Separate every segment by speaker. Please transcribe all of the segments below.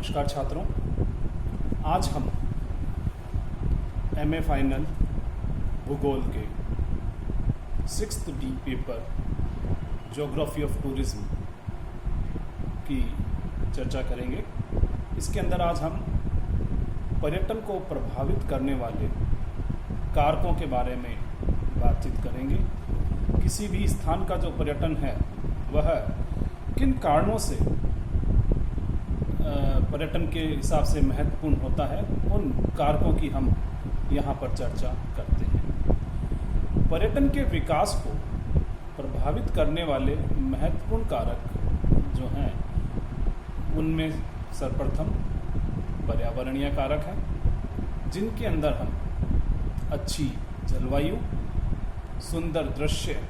Speaker 1: नमस्कार छात्रों, आज हम एमए फाइनल भूगोल के 6th D paper geography of tourism की चर्चा करेंगे। इसके अंदर आज हम पर्यटन को प्रभावित करने वाले कारकों के बारे में बातचीत करेंगे। किसी भी स्थान का जो पर्यटन है वह किन कारणों से पर्यटन के हिसाब से महत्वपूर्ण होता है, उन कारकों की हम यहाँ पर चर्चा करते हैं। पर्यटन के विकास को प्रभावित करने वाले महत्वपूर्ण कारक जो हैं उनमें सर्वप्रथम पर्यावरणीय कारक हैं, जिनके अंदर हम अच्छी जलवायु, सुंदर दृश्य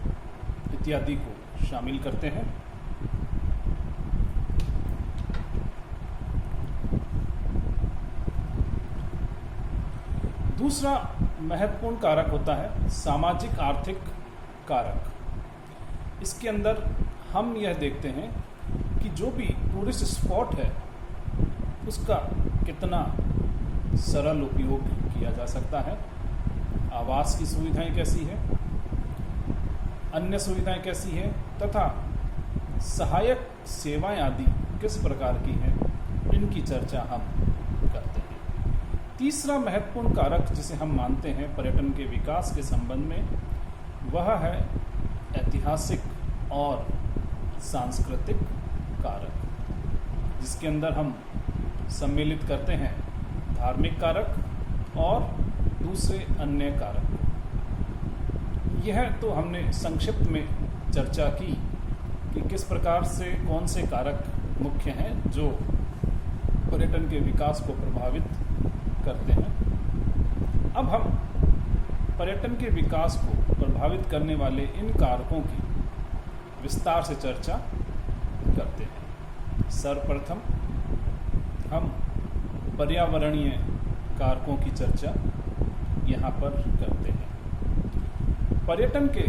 Speaker 1: इत्यादि को शामिल करते हैं। दूसरा महत्वपूर्ण कारक होता है सामाजिक आर्थिक कारक। इसके अंदर हम यह देखते हैं कि जो भी टूरिस्ट स्पॉट है उसका कितना सरल उपयोग किया जा सकता है, आवास की सुविधाएं कैसी है, अन्य सुविधाएं कैसी हैं तथा सहायक सेवाएं आदि किस प्रकार की हैं, इनकी चर्चा हम करते हैं। तीसरा महत्वपूर्ण कारक जिसे हम मानते हैं पर्यटन के विकास के संबंध में, वह है ऐतिहासिक और सांस्कृतिक कारक, जिसके अंदर हम सम्मिलित करते हैं धार्मिक कारक और दूसरे अन्य कारक। यह तो हमने संक्षिप्त में चर्चा की कि किस प्रकार से कौन से कारक मुख्य हैं जो पर्यटन के विकास को प्रभावित करते हैं। अब हम पर्यटन के विकास को प्रभावित करने वाले इन कारकों की विस्तार से चर्चा करते हैं। सर्वप्रथम हम पर्यावरणीय कारकों की चर्चा यहाँ पर करते हैं। पर्यटन के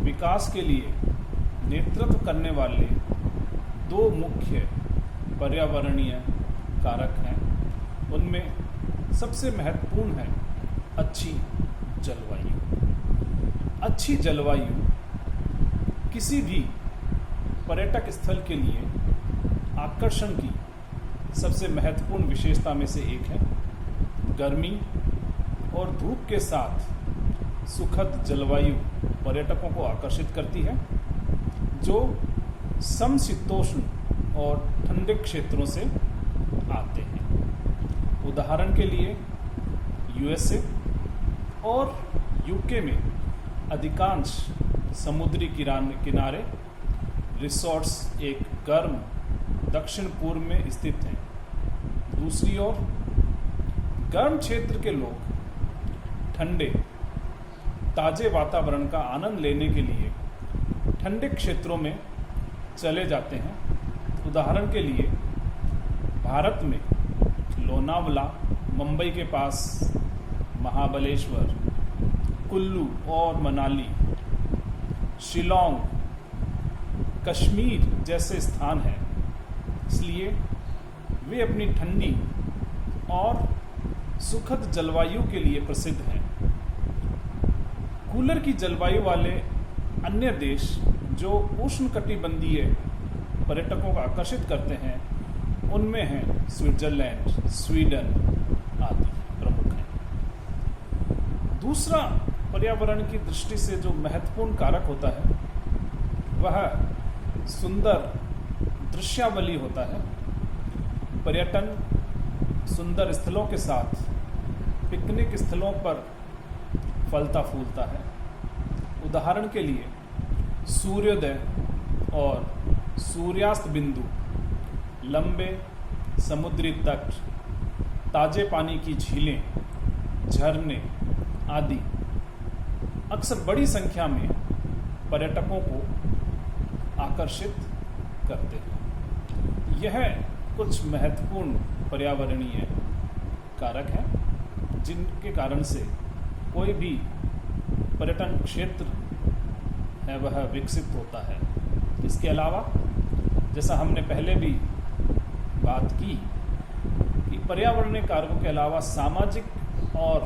Speaker 1: विकास के लिए नेतृत्व करने वाले दो मुख्य पर्यावरणीय कारक हैं। उनमें सबसे महत्वपूर्ण है अच्छी जलवायु। अच्छी जलवायु किसी भी पर्यटक स्थल के लिए आकर्षण की सबसे महत्वपूर्ण विशेषता में से एक है। गर्मी और धूप के साथ सुखद जलवायु पर्यटकों को आकर्षित करती है, जो समशीतोष्ण और ठंडे क्षेत्रों से आते हैं। उदाहरण के लिए यूएसए और यूके में अधिकांश समुद्री किनारे रिसोर्ट्स एक गर्म दक्षिण पूर्व में स्थित हैं। दूसरी ओर गर्म क्षेत्र के लोग ठंडे ताजे वातावरण का आनंद लेने के लिए ठंडे क्षेत्रों में चले जाते हैं। उदाहरण के लिए भारत में लोनावला, मुंबई के पास महाबलेश्वर, कुल्लू और मनाली, शिलोंग, कश्मीर जैसे स्थान हैं। इसलिए वे अपनी ठंडी और सुखद जलवायु के लिए प्रसिद्ध हैं। कूलर की जलवायु वाले अन्य देश जो उष्णकटिबंधीय पर्यटकों को आकर्षित करते हैं, उनमें हैं स्विट्जरलैंड, स्वीडन आदि प्रमुख हैं। दूसरा पर्यावरण की दृष्टि से जो महत्वपूर्ण कारक होता है वह सुंदर दृश्यावली होता है। पर्यटन सुंदर स्थलों के साथ पिकनिक स्थलों पर फलता फूलता है। उदाहरण के लिए सूर्योदय और सूर्यास्त बिंदु, लंबे समुद्री तट, ताजे पानी की झीलें, झरने आदि अक्सर बड़ी संख्या में पर्यटकों को आकर्षित करते हैं। यह कुछ महत्वपूर्ण पर्यावरणीय कारक हैं जिनके कारण से कोई भी पर्यटन क्षेत्र है वह विकसित होता है। इसके अलावा जैसा हमने पहले भी बात की पर्यावरणीय कारकों के अलावा सामाजिक और